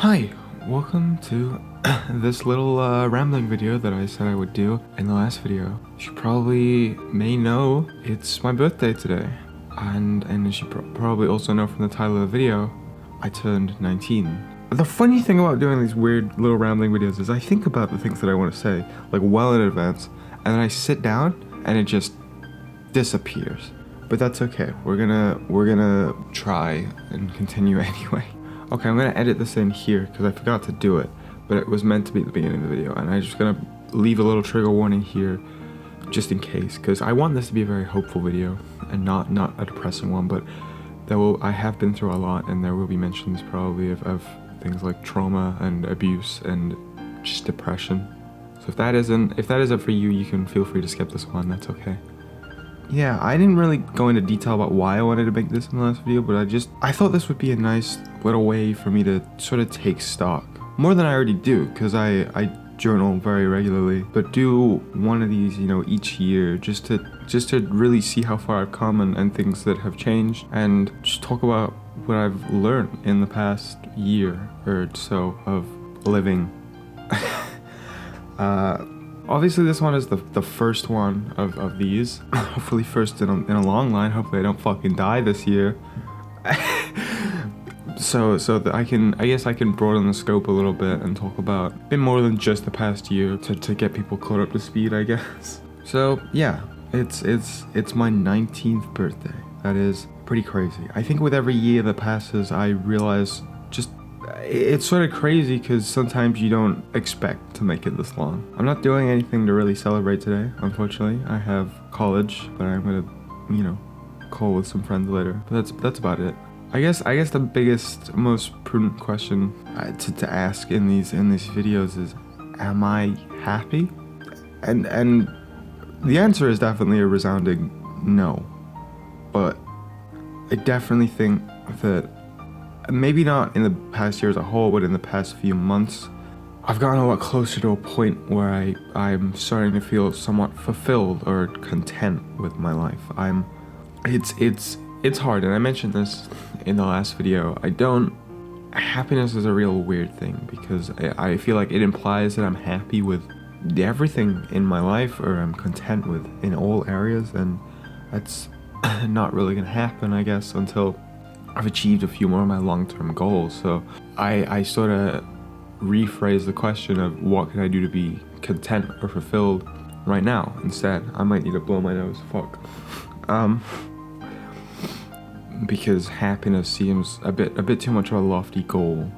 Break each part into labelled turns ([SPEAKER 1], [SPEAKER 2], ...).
[SPEAKER 1] Hi, welcome to this little rambling video that I said I would do in the last video. You probably may know it's my birthday today, and as you probably also know from the title of the video, I turned 19. The funny thing about doing these weird little rambling videos is I think about the things that I want to say like well in advance, and then I sit down and it just disappears. But that's okay. We're gonna try and continue anyway. Okay, I'm gonna edit this in here because I forgot to do it, but it was meant to be at the beginning of the video, and I'm just gonna leave a little trigger warning here just in case, because I want this to be a very hopeful video and not a depressing one. But I have been through a lot, and there will be mentions probably of things like trauma and abuse and just depression. So if that isn't for you, you can feel free to skip this one. That's okay. Yeah, I didn't really go into detail about why I wanted to make this in the last video, but I thought this would be a nice little way for me to sort of take stock. More than I already do, because I journal very regularly, but do one of these, each year, just to really see how far I've come and things that have changed, and just talk about what I've learned in the past year or so of living. Obviously this one is the first one of these. Hopefully first in a long line. Hopefully I don't fucking die this year. so that I guess I can broaden the scope a little bit and talk about a bit more than just the past year to get people caught up to speed, I guess. So yeah, it's my 19th birthday. That is pretty crazy. I think with every year that passes, I realize it's sort of crazy because sometimes you don't expect to make it this long. I'm not doing anything to really celebrate today, unfortunately. I have college, but I'm gonna, call with some friends later. But that's about it. I guess the biggest, most prudent question to ask in these videos is, am I happy? And the answer is definitely a resounding no. But I definitely think that maybe not in the past year as a whole, but in the past few months, I've gotten a lot closer to a point where I'm starting to feel somewhat fulfilled or content with my life. It's hard, and I mentioned this in the last video. Happiness is a real weird thing because I feel like it implies that I'm happy with everything in my life, or I'm content with in all areas, and that's not really gonna happen, I guess, until I've achieved a few more of my long-term goals. So I sort of rephrase the question of what can I do to be content or fulfilled right now instead. I might need to blow my nose. Fuck. Because happiness seems a bit too much of a lofty goal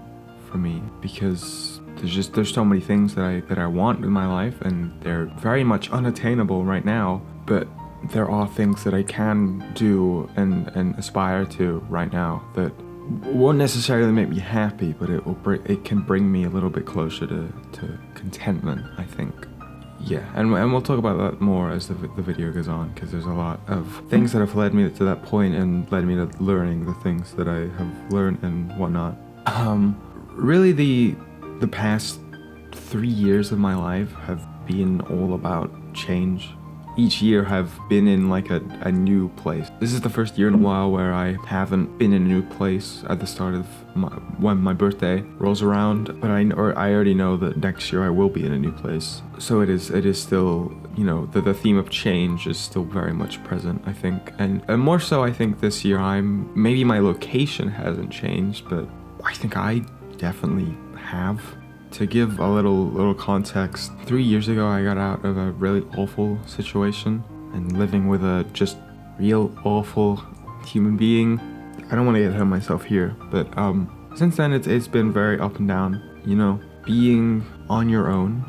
[SPEAKER 1] for me, because there's so many things that I want in my life, and they're very much unattainable right now, but there are things that I can do and aspire to right now that won't necessarily make me happy, but it can bring me a little bit closer to contentment, I think. Yeah, and we'll talk about that more as the video goes on, because there's a lot of things that have led me to that point and led me to learning the things that I have learned and whatnot. Really the past 3 years of my life have been all about change. Each year have been in like a new place. This is the first year in a while where I haven't been in a new place at the start of when my birthday rolls around, but I already know that next year I will be in a new place. So it is still, the theme of change is still very much present, I think. And more so, I think this year maybe my location hasn't changed, but I think I definitely have. To give a little context, 3 years ago I got out of a really awful situation and living with a just real awful human being. I don't want to get ahead of myself here, but since then it's been very up and down. Being on your own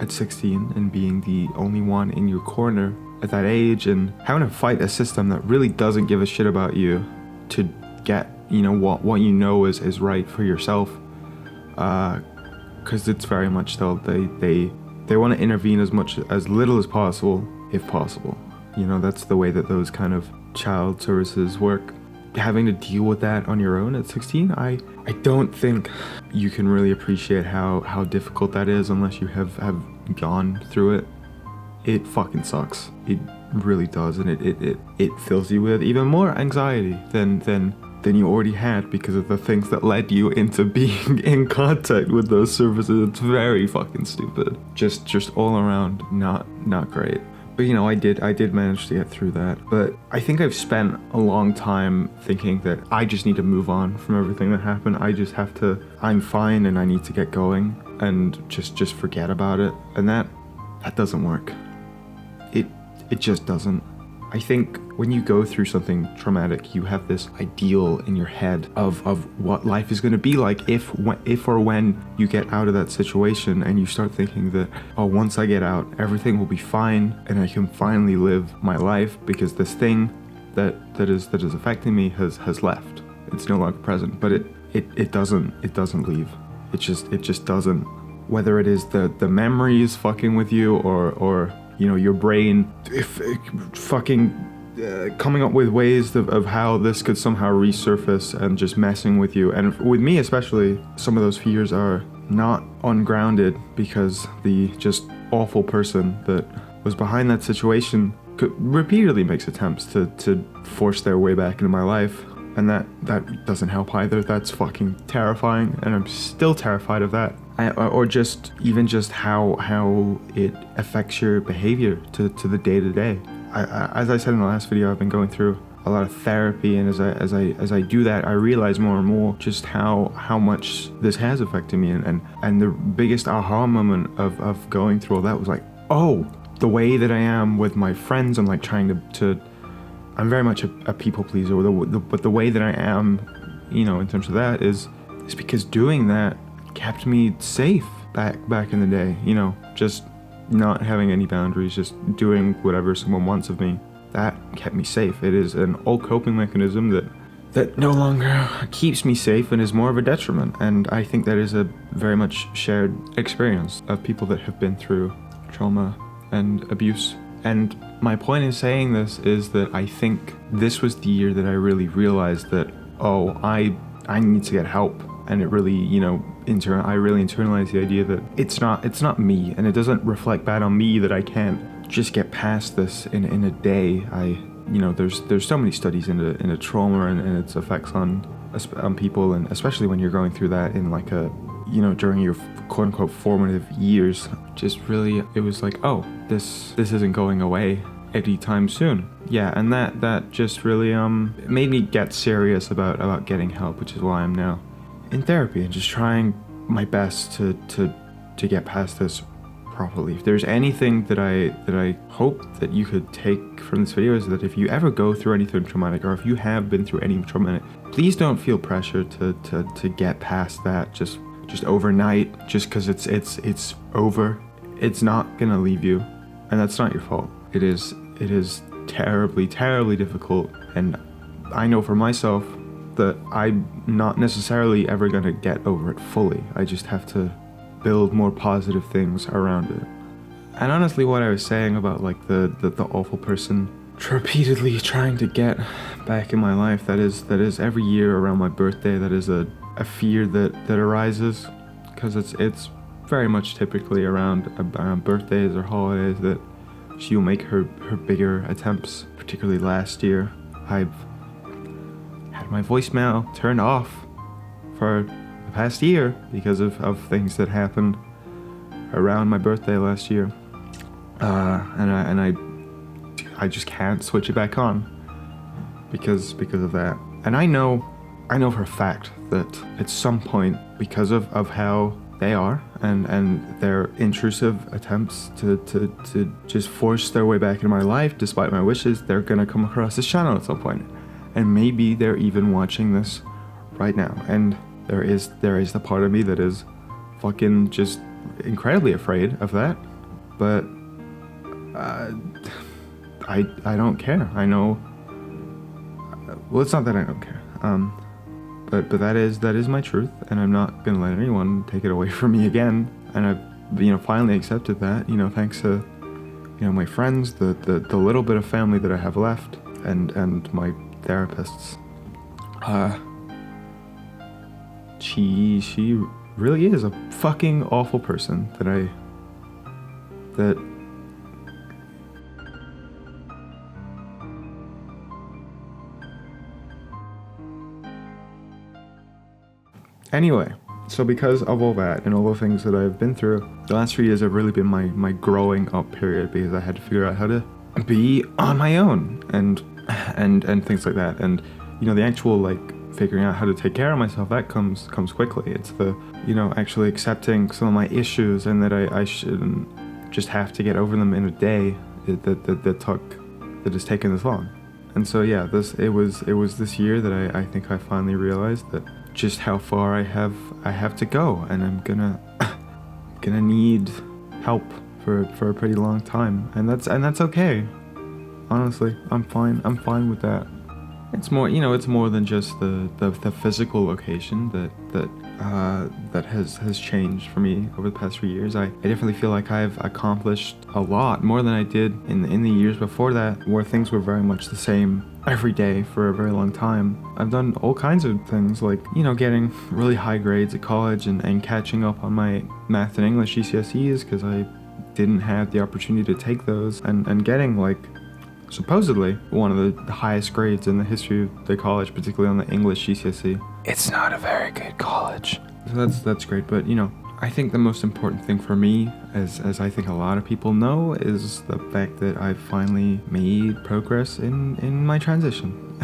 [SPEAKER 1] at 16 and being the only one in your corner at that age, and having to fight a system that really doesn't give a shit about you to get what is right for yourself. Because it's very much still they want to intervene as little as possible, if possible. That's the way that those kind of child services work. Having to deal with that on your own at 16, I don't think you can really appreciate how difficult that is unless you have gone through it. It fucking sucks. It really does, and it fills you with even more anxiety than than you already had because of the things that led you into being in contact with those services. It's very fucking stupid. Just all around not great. But you know, I did manage to get through that. But I think I've spent a long time thinking that I just need to move on from everything that happened. I'm fine and I need to get going and just forget about it. And that doesn't work. It just doesn't. I think when you go through something traumatic, you have this ideal in your head of what life is going to be like if or when you get out of that situation, and you start thinking that, oh, once I get out, everything will be fine and I can finally live my life because this thing that is affecting me has left. It's no longer present, but it doesn't leave. It just doesn't. Whether it is the memories fucking with you or you know, your brain coming up with ways of how this could somehow resurface and just messing with you. And with me especially, some of those fears are not ungrounded because the just awful person that was behind that situation repeatedly makes attempts to force their way back into my life. And that doesn't help either. That's fucking terrifying, and I'm still terrified of that. Or just how it affects your behavior to the day-to-day. As I said in the last video, I've been going through a lot of therapy, and as I do that, I realize more and more just how much this has affected me, and the biggest aha moment of going through all that was like, oh, the way that I am with my friends, I'm like trying to I'm very much a people pleaser, but the way that I am, you know, in terms of that is because doing that kept me safe back in the day, you know, just not having any boundaries, just doing whatever someone wants of me. That kept me safe. It is an old coping mechanism that no longer keeps me safe and is more of a detriment. And I think that is a very much shared experience of people that have been through trauma and abuse. And my point in saying this is that I think this was the year that I really realized that, oh, I need to get help. And it really, you know, I really internalized the idea that it's not me, and it doesn't reflect bad on me that I can't just get past this in a day. You know, there's so many studies into trauma and its effects on people, and especially when you're going through that in like a, you know, during your quote unquote formative years. Just really, it was like, oh, this isn't going away anytime soon. Yeah, and that just really made me get serious about getting help, which is why I'm now in therapy and just trying my best to get past this properly. If there's anything that I hope that you could take from this video, is that if you ever go through anything traumatic, or if you have been through any traumatic, please don't feel pressure to get past that just overnight, just because it's over. It's not gonna leave you, and that's not your fault. It is terribly difficult, and I know for myself that I'm not necessarily ever gonna get over it fully. I just have to build more positive things around it. And honestly, what I was saying about like the awful person repeatedly trying to get back in my life, that is every year around my birthday, that is a fear that arises, because it's very much typically around birthdays or holidays that she'll make her bigger attempts. Particularly last year, I've had my voicemail turned off for the past year because of things that happened around my birthday last year, and I just can't switch it back on because of that. And I know for a fact that at some point, because of how they are and their intrusive attempts to just force their way back into my life despite my wishes, they're gonna come across this channel at some point. And maybe they're even watching this right now. And there is the part of me that is fucking just incredibly afraid of that. But I don't care. I know. Well, it's not that I don't care. But that is my truth, and I'm not gonna let anyone take it away from me again. And I've finally accepted that. Thanks to my friends, the little bit of family that I have left, and my therapists. She really is a fucking awful person that Anyway, so because of all that and all the things that I've been through, the last 3 years have really been my growing up period, because I had to figure out how to be on my own and things like that. And the actual like figuring out how to take care of myself, that comes quickly. It's the actually accepting some of my issues, and that I shouldn't just have to get over them in a day that has taken this long. And so yeah, it was this year that I think I finally realized that just how far I have to go, and I'm gonna need help for a pretty long time, and that's okay. Honestly, I'm fine with that. It's more, it's more than just the physical location that has changed for me over the past 3 years. I definitely feel like I've accomplished a lot more than I did in the years before that, where things were very much the same every day for a very long time. I've done all kinds of things, like getting really high grades at college, and catching up on my math and English GCSEs, because I didn't have the opportunity to take those, and getting like supposedly one of the highest grades in the history of the college, particularly on the English GCSE. It's not a very good college. So that's great, but I think the most important thing for me, as I think a lot of people know, is the fact that I've finally made progress in my transition.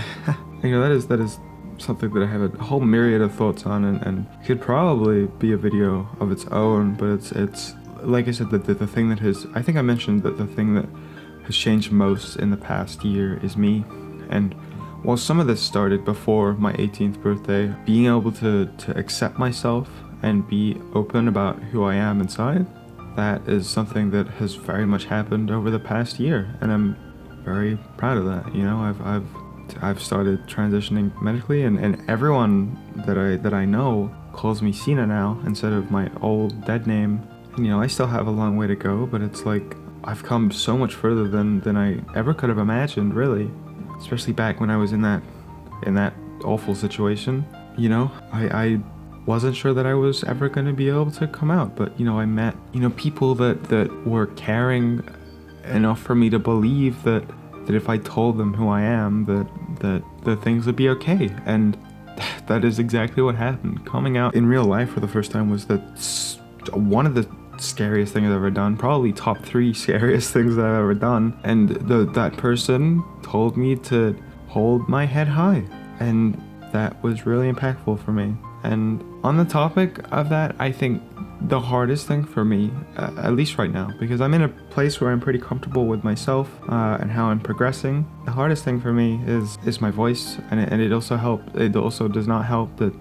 [SPEAKER 1] That is something that I have a whole myriad of thoughts on, and could probably be a video of its own, but it's like I said, the thing that has, I think I mentioned that the thing that has changed most in the past year is me. And while some of this started before my 18th birthday, being able to accept myself and be open about who I am inside, that is something that has very much happened over the past year, and I'm very proud of that. I've started transitioning medically, and everyone that I know calls me Sina now instead of my old dead name. And I still have a long way to go, but it's like I've come so much further than I ever could have imagined, really. Especially back when I was in that awful situation. I wasn't sure that I was ever going to be able to come out, but I met people that were caring enough for me to believe that if I told them who I am, that things would be okay. And that is exactly what happened. Coming out in real life for the first time was one of the scariest thing I've ever done, probably top 3 scariest things that I've ever done. And that person told me to hold my head high, and that was really impactful for me. And on the topic of that, I think the hardest thing for me, at least right now, because I'm in a place where I'm pretty comfortable with myself and how I'm progressing, the hardest thing for me is my voice. And it also does not help that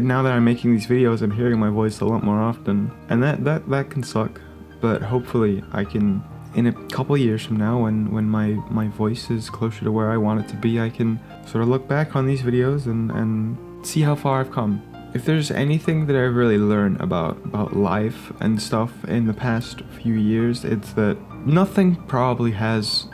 [SPEAKER 1] now that I'm making these videos, I'm hearing my voice a lot more often, and that can suck. But hopefully I can, in a couple years from now, when my voice is closer to where I want it to be, I can sort of look back on these videos and see how far I've come. If there's anything that I've really learned about life and stuff in the past few years, it's that nothing probably has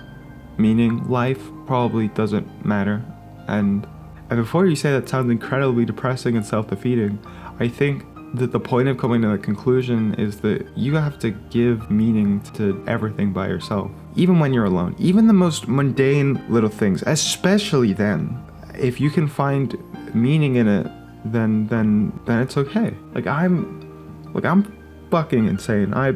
[SPEAKER 1] meaning. Life probably doesn't matter. And before you say that sounds incredibly depressing and self-defeating, I think that the point of coming to that conclusion is that you have to give meaning to everything by yourself. Even when you're alone, even the most mundane little things, especially then, if you can find meaning in it, then it's okay. Like I'm fucking insane. I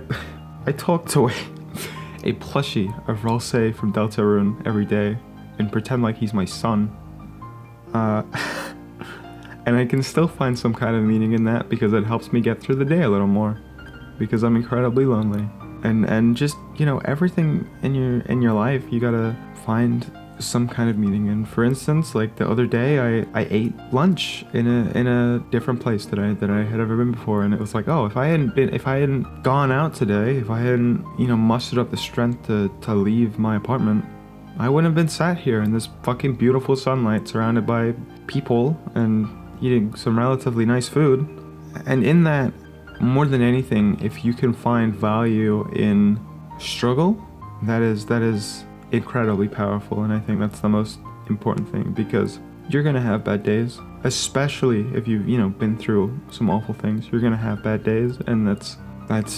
[SPEAKER 1] talk to a plushie of Rolse from Deltarune every day and pretend like he's my son. And I can still find some kind of meaning in that, because it helps me get through the day a little more, because I'm incredibly lonely. And just, everything in your life, you gotta find some kind of meaning in. For instance, like the other day, I ate lunch in a different place that I had ever been before, and it was like, oh, if I hadn't gone out today, if I hadn't, mustered up the strength to leave my apartment, I wouldn't have been sat here in this fucking beautiful sunlight, surrounded by people and eating some relatively nice food. And in that, more than anything, if you can find value in struggle, that is incredibly powerful. And I think that's the most important thing, because you're gonna have bad days, especially if you've been through some awful things. You're gonna have bad days, and that's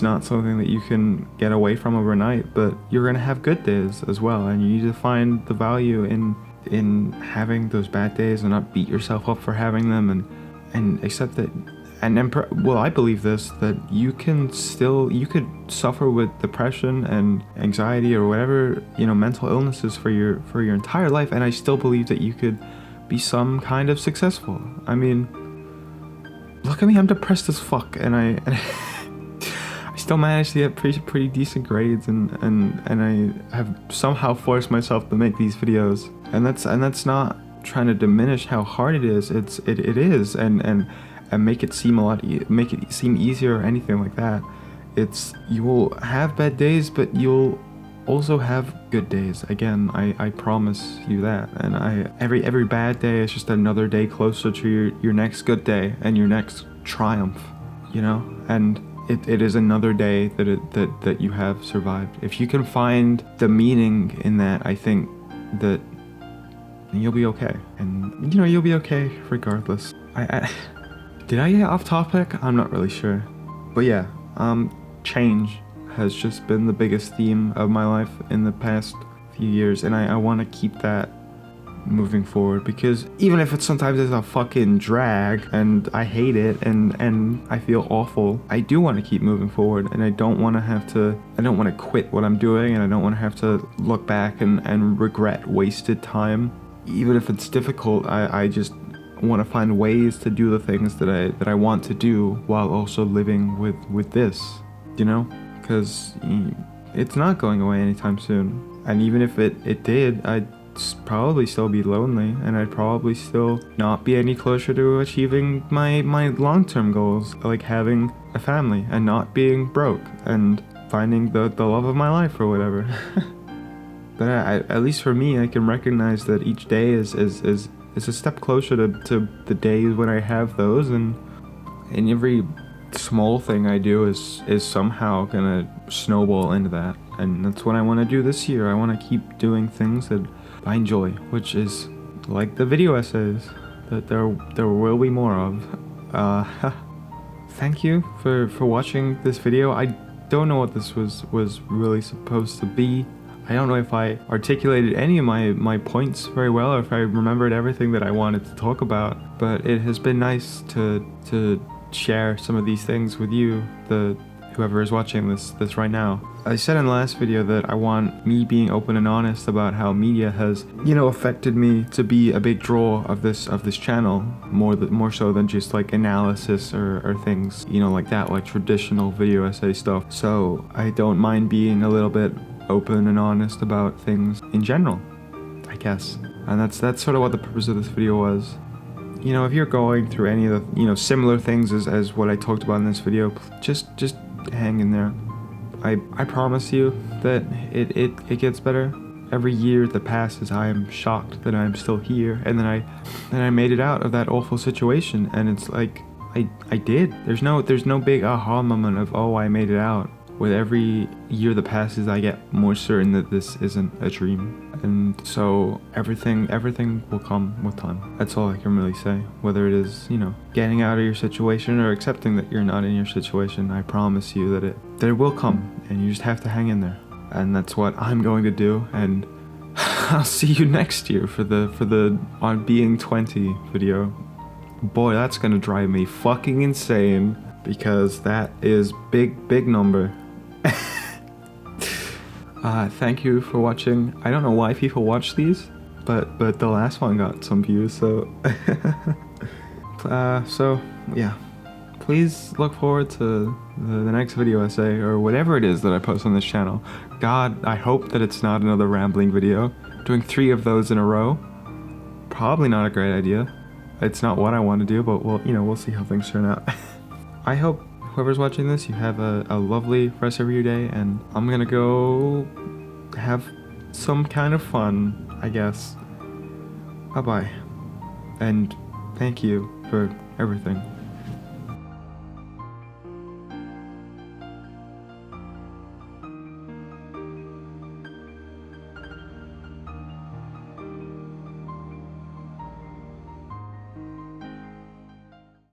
[SPEAKER 1] not something that you can get away from overnight. But you're gonna have good days as well, and you need to find the value in having those bad days and not beat yourself up for having them, and accept that. Well, I believe this, that you could suffer with depression and anxiety or whatever, mental illnesses for your entire life, and I still believe that you could be some kind of successful. I mean, look at me, I'm depressed as fuck, and I still managed to get pretty decent grades, and I have somehow forced myself to make these videos, and that's not trying to diminish how hard it is. It is, and make it seem make it seem easier or anything like that. You will have bad days, but you'll also have good days. Again, I promise you that. And every bad day is just another day closer to your next good day and your next triumph, and it is another day that you have survived. If you can find the meaning in that, I think that you'll be okay, and you'll be okay regardless. Did I get off topic? I'm not really sure. But yeah, change has just been the biggest theme of my life in the past few years, and I want to keep that moving forward, because even if sometimes it's a fucking drag and I hate it and I feel awful, I do want to keep moving forward, and I don't want to quit what I'm doing, and I don't want to have to look back and regret wasted time. Even if it's difficult, I just want to find ways to do the things that I want to do while also living with this, because it's not going away anytime soon. And even if it did, I'd probably still be lonely, and I'd probably still not be any closer to achieving my long-term goals, like having a family and not being broke and finding the love of my life or whatever. But at least for me, I can recognize that each day is a step closer to the days when I have those, and every small thing I do is somehow gonna snowball into that. And that's what I want to do this year. I want to keep doing things that I enjoy, which is like the video essays that there will be more of. Thank you for watching this video. I don't know what this was really supposed to be. I don't know if I articulated any of my points very well, or if I remembered everything that I wanted to talk about, but it has been nice to share some of these things with you, whoever is watching this right now. I said in the last video that I want me being open and honest about how media has, affected me to be a big draw of this channel, more so than just like analysis or things, like that, like traditional video essay stuff. So I don't mind being a little bit open and honest about things in general, I guess. And that's sort of what the purpose of this video was. If you're going through any of the, similar things as what I talked about in this video, just hang in there. I promise you that it gets better. Every year that passes, I am shocked that I'm still here, and then I made it out of that awful situation, and it's like I did. There's no big aha moment of, oh, I made it out. With every year that passes, I get more certain that this isn't a dream. And so everything will come with time. That's all I can really say. Whether it is, getting out of your situation or accepting that you're not in your situation, I promise you that it will come, and you just have to hang in there. And that's what I'm going to do. And I'll see you next year for the on being 20 video. Boy, that's gonna drive me fucking insane, because that is big number. Thank you for watching. I don't know why people watch these, but the last one got some views, so so yeah, please look forward to the next video essay or whatever it is that I post on this channel. God, I hope that it's not another rambling video. Doing 3 of those in a row, probably not a great idea. It's not what I want to do, but we'll see how things turn out. I hope whoever's watching this, you have a lovely rest of your day, and I'm gonna go have some kind of fun, I guess. Bye-bye. And thank you for everything.